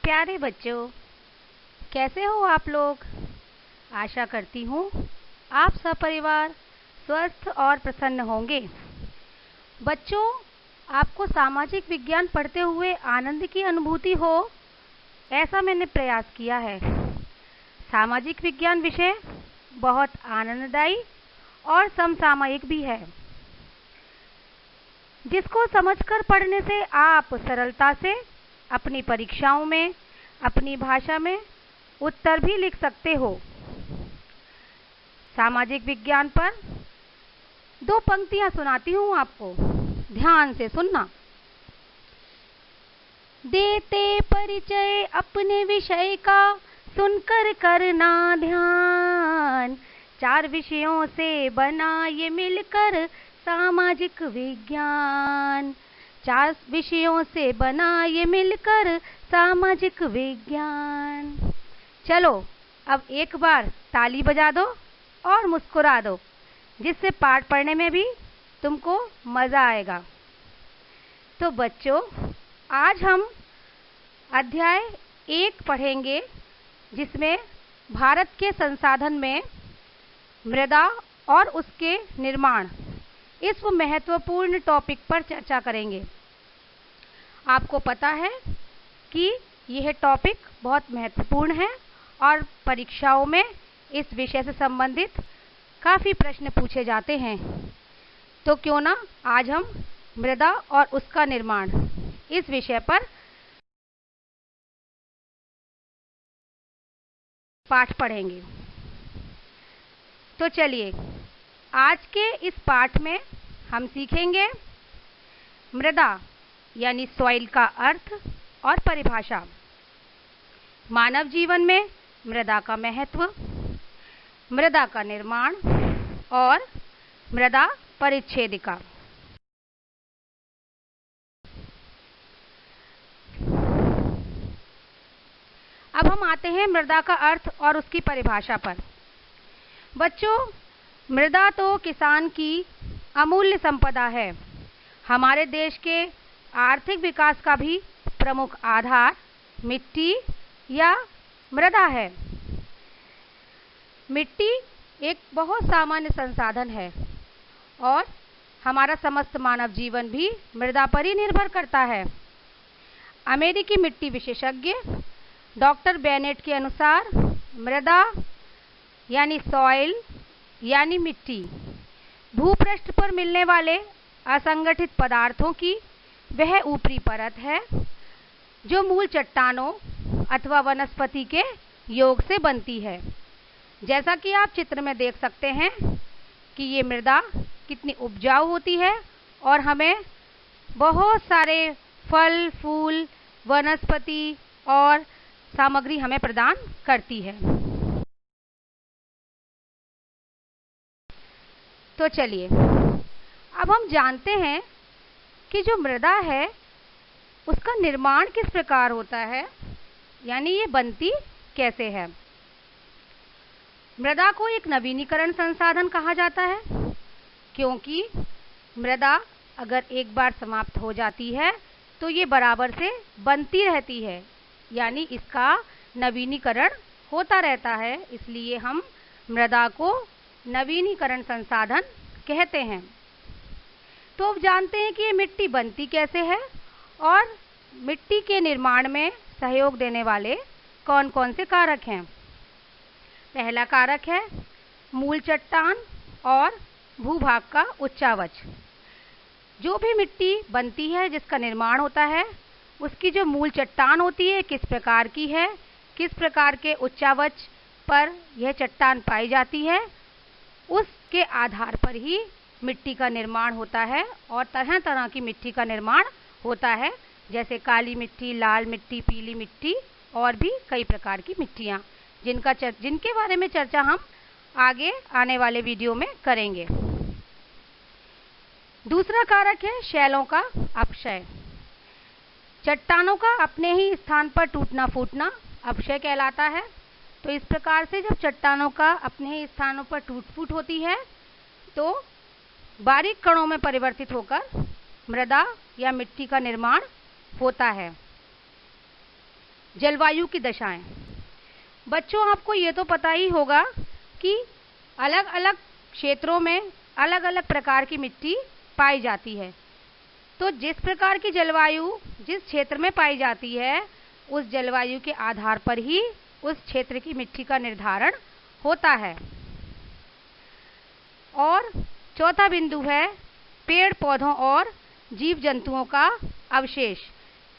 प्यारे बच्चों, कैसे हो आप लोग। आशा करती हूँ आप सब परिवार स्वस्थ और प्रसन्न होंगे। बच्चों, आपको सामाजिक विज्ञान पढ़ते हुए आनंद की अनुभूति हो, ऐसा मैंने प्रयास किया है। सामाजिक विज्ञान विषय बहुत आनंददायी और समसामयिक भी है, जिसको समझकर पढ़ने से आप सरलता से अपनी परीक्षाओं में अपनी भाषा में उत्तर भी लिख सकते हो। सामाजिक विज्ञान पर 2 पंक्तियां सुनाती हूँ आपको, ध्यान से सुनना। देते परिचय अपने विषय का सुनकर करना ध्यान, 4 विषयों से बना ये मिलकर सामाजिक विज्ञान, 4 विषयों से बना ये मिलकर सामाजिक विज्ञान। चलो अब एक बार ताली बजा दो और मुस्कुरा दो, जिससे पाठ पढ़ने में भी तुमको मज़ा आएगा। तो बच्चों, आज हम अध्याय 1 पढ़ेंगे, जिसमें भारत के संसाधन में मृदा और उसके निर्माण, इस महत्वपूर्ण टॉपिक पर चर्चा करेंगे। आपको पता है कि यह टॉपिक बहुत महत्वपूर्ण है और परीक्षाओं में इस विषय से संबंधित काफ़ी प्रश्न पूछे जाते हैं। तो क्यों ना आज हम मृदा और उसका निर्माण इस विषय पर पाठ पढ़ेंगे। तो चलिए, आज के इस पाठ में हम सीखेंगे मृदा यानी सॉइल का अर्थ और परिभाषा, मानव जीवन में मृदा का महत्व, मृदा का निर्माण और मृदा परिच्छेदिका। अब हम आते हैं मृदा का अर्थ और उसकी परिभाषा पर। बच्चों, मृदा तो किसान की अमूल्य संपदा है। हमारे देश के आर्थिक विकास का भी प्रमुख आधार मिट्टी या मृदा है। मिट्टी एक बहुत सामान्य संसाधन है और हमारा समस्त मानव जीवन भी मृदा पर ही निर्भर करता है। अमेरिकी मिट्टी विशेषज्ञ डॉक्टर बेनेट के अनुसार मृदा यानी सॉइल यानी मिट्टी भूपृष्ठ पर मिलने वाले असंगठित पदार्थों की वह ऊपरी परत है जो मूल चट्टानों अथवा वनस्पति के योग से बनती है। जैसा कि आप चित्र में देख सकते हैं कि ये मृदा कितनी उपजाऊ होती है और हमें बहुत सारे फल फूल वनस्पति और सामग्री हमें प्रदान करती है। तो चलिए, अब हम जानते हैं कि जो मृदा है उसका निर्माण किस प्रकार होता है, यानी ये बनती कैसे है। मृदा को एक नवीनीकरण संसाधन कहा जाता है, क्योंकि मृदा अगर एक बार समाप्त हो जाती है तो ये बराबर से बनती रहती है, यानी इसका नवीनीकरण होता रहता है। इसलिए हम मृदा को नवीनीकरण संसाधन कहते हैं। तो अब जानते हैं कि ये मिट्टी बनती कैसे है और मिट्टी के निर्माण में सहयोग देने वाले कौन कौन से कारक हैं। पहला कारक है मूल चट्टान और भूभाग का उच्चावच। जो भी मिट्टी बनती है, जिसका निर्माण होता है, उसकी जो मूल चट्टान होती है किस प्रकार की है, किस प्रकार के उच्चावच पर यह चट्टान पाई जाती है, उसके आधार पर ही मिट्टी का निर्माण होता है। और तरह तरह की मिट्टी का निर्माण होता है, जैसे काली मिट्टी, लाल मिट्टी, पीली मिट्टी और भी कई प्रकार की मिट्टियाँ, जिनके बारे में चर्चा हम आगे आने वाले वीडियो में करेंगे। दूसरा कारक है शैलों का अपक्षय। चट्टानों का अपने ही स्थान पर टूटना फूटना अपक्षय कहलाता है। तो इस प्रकार से जब चट्टानों का अपने ही स्थानों पर टूट फूट होती है तो बारीक कणों में परिवर्तित होकर मृदा या मिट्टी का निर्माण होता है। जलवायु की दशाएं। बच्चों, आपको ये तो पता ही होगा कि अलग अलग क्षेत्रों में अलग अलग प्रकार की मिट्टी पाई जाती है। तो जिस प्रकार की जलवायु जिस क्षेत्र में पाई जाती है, उस जलवायु के आधार पर ही उस क्षेत्र की मिट्टी का निर्धारण होता है। और चौथा बिंदु है पेड़ पौधों और जीव जंतुओं का अवशेष।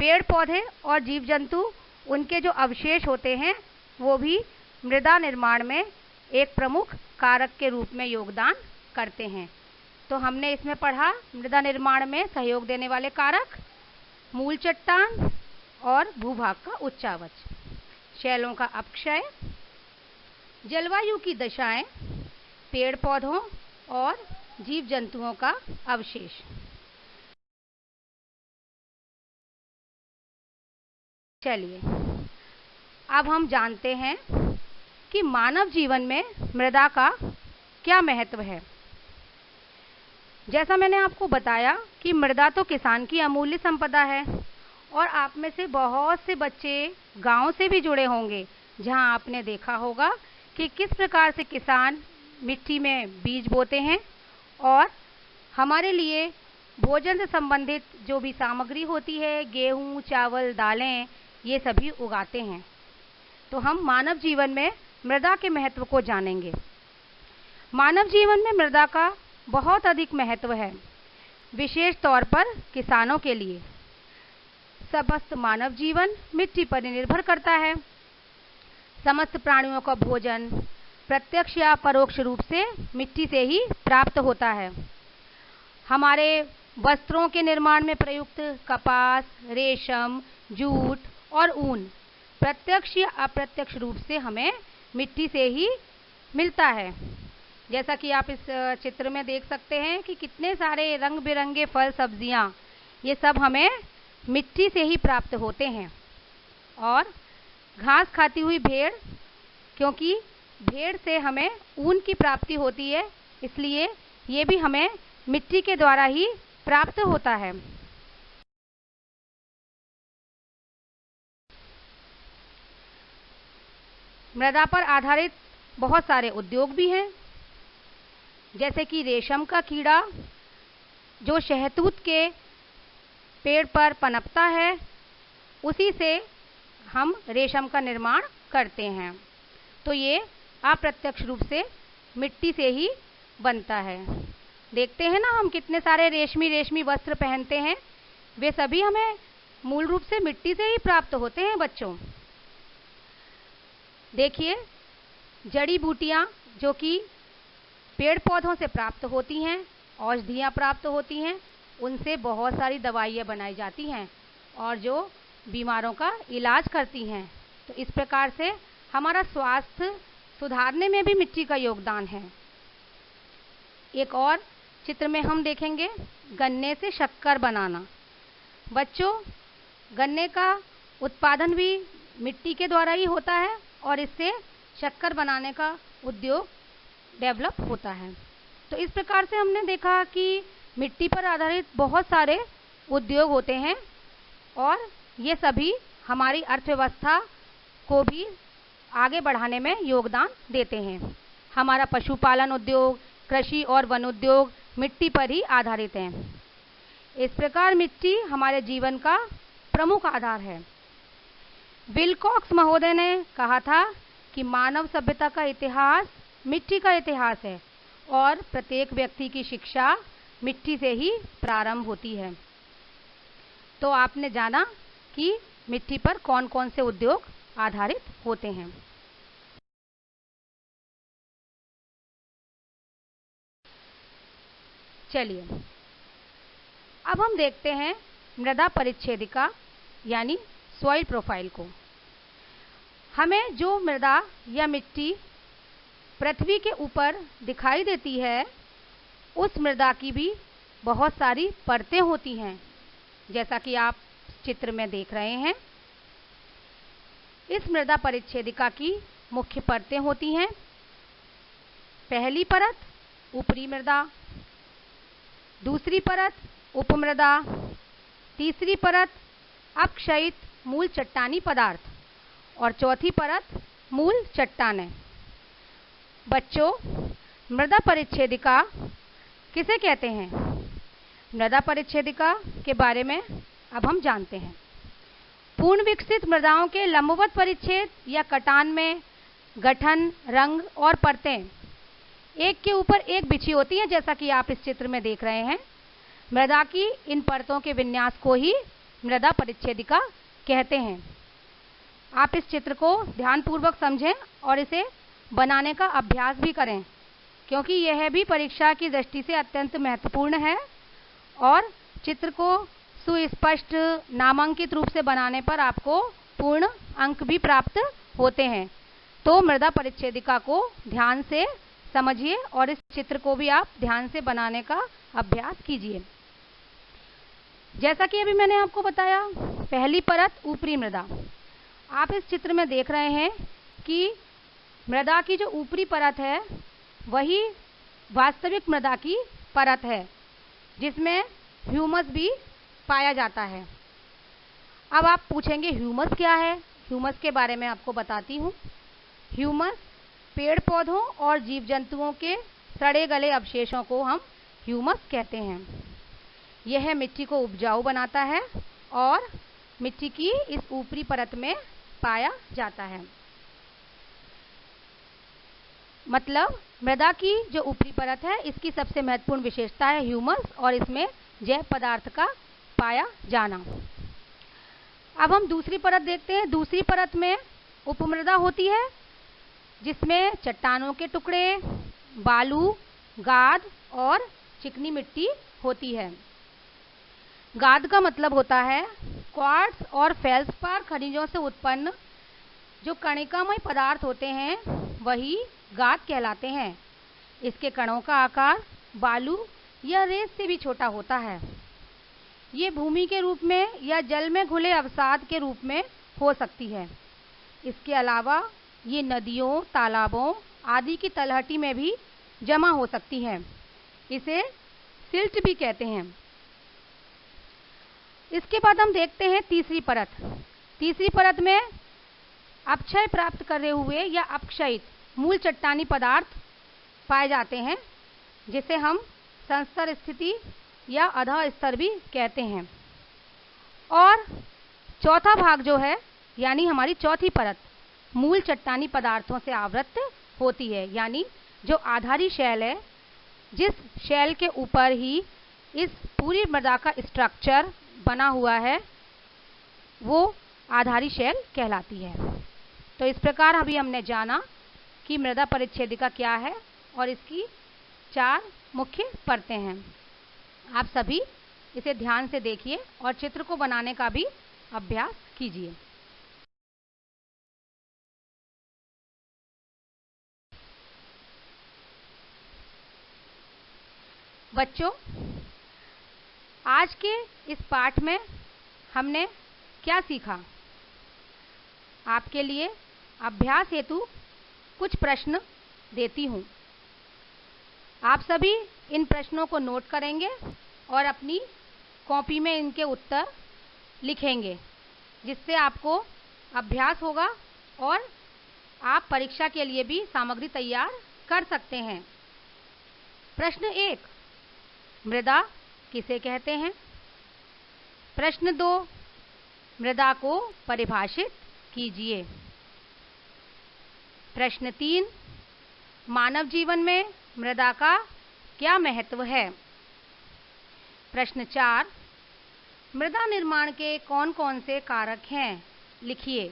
पेड़ पौधे और जीव जंतु, उनके जो अवशेष होते हैं, वो भी मृदा निर्माण में एक प्रमुख कारक के रूप में योगदान करते हैं। तो हमने इसमें पढ़ा मृदा निर्माण में सहयोग देने वाले कारक, मूल चट्टान और भूभाग का उच्चावच, शैलों का अपक्षय, जलवायु की दशाएं, पेड़ पौधों और जीव जंतुओं का अवशेष। चलिए, अब हम जानते हैं कि मानव जीवन में मृदा का क्या महत्व है। जैसा मैंने आपको बताया कि मृदा तो किसान की अमूल्य संपदा है, और आप में से बहुत से बच्चे गांव से भी जुड़े होंगे, जहां आपने देखा होगा कि किस प्रकार से किसान मिट्टी में बीज बोते हैं और हमारे लिए भोजन से संबंधित जो भी सामग्री होती है, गेहूं, चावल, दालें, ये सभी उगाते हैं। तो हम मानव जीवन में मृदा के महत्व को जानेंगे। मानव जीवन में मृदा का बहुत अधिक महत्व है, विशेष तौर पर किसानों के लिए। समस्त मानव जीवन मिट्टी पर निर्भर करता है। समस्त प्राणियों का भोजन प्रत्यक्ष या परोक्ष रूप से मिट्टी से ही प्राप्त होता है। हमारे वस्त्रों के निर्माण में प्रयुक्त कपास, रेशम, जूट और ऊन प्रत्यक्ष या अप्रत्यक्ष रूप से हमें मिट्टी से ही मिलता है। जैसा कि आप इस चित्र में देख सकते हैं कि कितने सारे रंग बिरंगे फल, सब्जियां, ये सब हमें मिट्टी से ही प्राप्त होते हैं। और घास खाती हुई भेड़, क्योंकि भेड़ से हमें ऊन की प्राप्ति होती है, इसलिए ये भी हमें मिट्टी के द्वारा ही प्राप्त होता है। मृदा पर आधारित बहुत सारे उद्योग भी हैं, जैसे कि रेशम का कीड़ा जो शहतूत के पेड़ पर पनपता है, उसी से हम रेशम का निर्माण करते हैं। तो ये अप्रत्यक्ष रूप से मिट्टी से ही बनता है। देखते हैं ना हम कितने सारे रेशमी वस्त्र पहनते हैं, वे सभी हमें मूल रूप से मिट्टी से ही प्राप्त होते हैं। बच्चों, देखिए, जड़ी बूटियां जो कि पेड़ पौधों से प्राप्त होती हैं, औषधियां प्राप्त होती हैं, उनसे बहुत सारी दवाइयां बनाई जाती हैं और जो बीमारों का इलाज करती हैं। तो इस प्रकार से हमारा स्वास्थ्य सुधारने में भी मिट्टी का योगदान है। एक और चित्र में हम देखेंगे गन्ने से शक्कर बनाना। बच्चों, गन्ने का उत्पादन भी मिट्टी के द्वारा ही होता है और इससे शक्कर बनाने का उद्योग डेवलप होता है। तो इस प्रकार से हमने देखा कि मिट्टी पर आधारित बहुत सारे उद्योग होते हैं और ये सभी हमारी अर्थव्यवस्था को भी आगे बढ़ाने में योगदान देते हैं। हमारा पशुपालन उद्योग, कृषि और वन उद्योग मिट्टी पर ही आधारित हैं। इस प्रकार मिट्टी हमारे जीवन का प्रमुख आधार है। विल्कॉक्स महोदय ने कहा था कि मानव सभ्यता का इतिहास मिट्टी का इतिहास है और प्रत्येक व्यक्ति की शिक्षा मिट्टी से ही प्रारंभ होती है। तो आपने जाना कि मिट्टी पर कौन कौन से उद्योग आधारित होते हैं। चलिए, अब हम देखते हैं मृदा परिच्छेदिका यानी सॉइल प्रोफाइल को। हमें जो मृदा या मिट्टी पृथ्वी के ऊपर दिखाई देती है, उस मृदा की भी बहुत सारी परतें होती हैं, जैसा कि आप चित्र में देख रहे हैं। इस मृदा परिच्छेदिका की मुख्य परतें होती हैं। पहली परत ऊपरी मृदा, दूसरी परत उपमृदा, तीसरी परत अपक्षयित मूल चट्टानी पदार्थ और चौथी परत मूल चट्टानें। बच्चों, मृदा परिच्छेदिका किसे कहते हैं? मृदा परिच्छेदिका के बारे में अब हम जानते हैं। पूर्ण विकसित मृदाओं के लंबवत परिच्छेद या कटान में गठन, रंग और परतें एक के ऊपर एक बिछी होती हैं, जैसा कि आप इस चित्र में देख रहे हैं। मृदा की इन परतों के विन्यास को ही मृदा परिच्छेदिका कहते हैं। आप इस चित्र को ध्यानपूर्वक समझें और इसे बनाने का अभ्यास भी करें, क्योंकि यह भी परीक्षा की दृष्टि से अत्यंत महत्वपूर्ण है और चित्र को सुस्पष्ट नामांकित रूप से बनाने पर आपको पूर्ण अंक भी प्राप्त होते हैं। तो मृदा परिच्छेदिका को ध्यान से समझिए और इस चित्र को भी आप ध्यान से बनाने का अभ्यास कीजिए। जैसा कि अभी मैंने आपको बताया, पहली परत ऊपरी मृदा। आप इस चित्र में देख रहे हैं कि मृदा की जो ऊपरी परत है वही वास्तविक मृदा की परत है, जिसमें ह्यूमस भी पाया जाता है। अब आप पूछेंगे ह्यूमस क्या है? ह्यूमस के बारे में आपको बताती हूँ। ह्यूमस पेड़ पौधों और जीव जंतुओं के सड़े गले अवशेषों को हम ह्यूमस कहते हैं। यह मिट्टी को उपजाऊ बनाता है और मिट्टी की इस ऊपरी परत में पाया जाता है। मतलब मृदा की जो ऊपरी परत है, इसकी सबसे महत्वपूर्ण विशेषता है ह्यूमस और इसमें जैव पदार्थ का पाया जाना। अब हम दूसरी परत देखते हैं। दूसरी परत में उपमृदा होती है, जिसमें चट्टानों के टुकड़े, बालू, गाद और चिकनी मिट्टी होती है। गाद का मतलब होता है क्वार्ट्ज और फेल्सपार खनिजों से उत्पन्न जो कणिकामय पदार्थ होते हैं, वही गाद कहलाते हैं। इसके कणों का आकार बालू या रेत से भी छोटा होता है। ये भूमि के रूप में या जल में घुले अवसाद के रूप में हो सकती है। इसके अलावा ये नदियों, तालाबों आदि की तलहटी में भी जमा हो सकती है। इसे सिल्ट भी कहते हैं। इसके बाद हम देखते हैं तीसरी परत। तीसरी परत में अपक्षय प्राप्त करे हुए या अपक्षयित मूल चट्टानी पदार्थ पाए जाते हैं, जिसे हम संस्तर स्थिति या अधः स्तर भी कहते हैं। और चौथा भाग जो है, यानी हमारी चौथी परत, मूल चट्टानी पदार्थों से आवृत होती है। यानी जो आधारी शैल है, जिस शैल के ऊपर ही इस पूरी मृदा का स्ट्रक्चर बना हुआ है, वो आधारी शैल कहलाती है। तो इस प्रकार अभी हमने जाना कि मृदा परिच्छेदिका क्या है और इसकी 4 मुख्य परतें हैं। आप सभी इसे ध्यान से देखिए और चित्र को बनाने का भी अभ्यास कीजिए। बच्चों, आज के इस पाठ में हमने क्या सीखा? आपके लिए अभ्यास हेतु कुछ प्रश्न देती हूँ। आप सभी इन प्रश्नों को नोट करेंगे और अपनी कॉपी में इनके उत्तर लिखेंगे, जिससे आपको अभ्यास होगा और आप परीक्षा के लिए भी सामग्री तैयार कर सकते हैं। प्रश्न 1, मृदा किसे कहते हैं? प्रश्न 2, मृदा को परिभाषित कीजिए। प्रश्न 3, मानव जीवन में मृदा का क्या महत्व है? प्रश्न 4, मृदा निर्माण के कौन कौन से कारक हैं, लिखिए।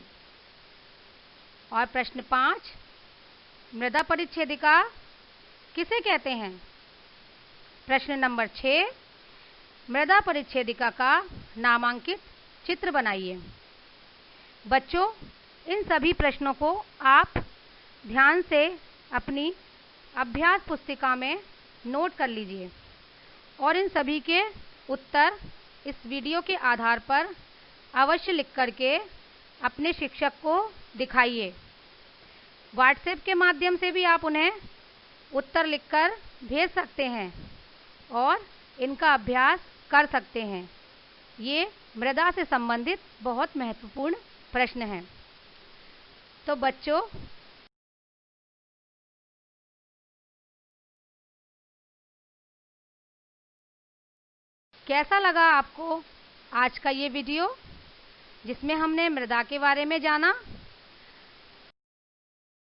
और प्रश्न 5, मृदा परिच्छेदिका किसे कहते हैं? प्रश्न नंबर 6, मृदा परिच्छेदिका का नामांकित चित्र बनाइए। बच्चों, इन सभी प्रश्नों को आप ध्यान से अपनी अभ्यास पुस्तिका में नोट कर लीजिए और इन सभी के उत्तर इस वीडियो के आधार पर अवश्य लिख करके अपने शिक्षक को दिखाइए। व्हाट्सएप के माध्यम से भी आप उन्हें उत्तर लिखकर भेज सकते हैं और इनका अभ्यास कर सकते हैं। ये मृदा से संबंधित बहुत महत्वपूर्ण प्रश्न हैं। तो बच्चों, कैसा लगा आपको आज का ये वीडियो जिसमें हमने मृदा के बारे में जाना?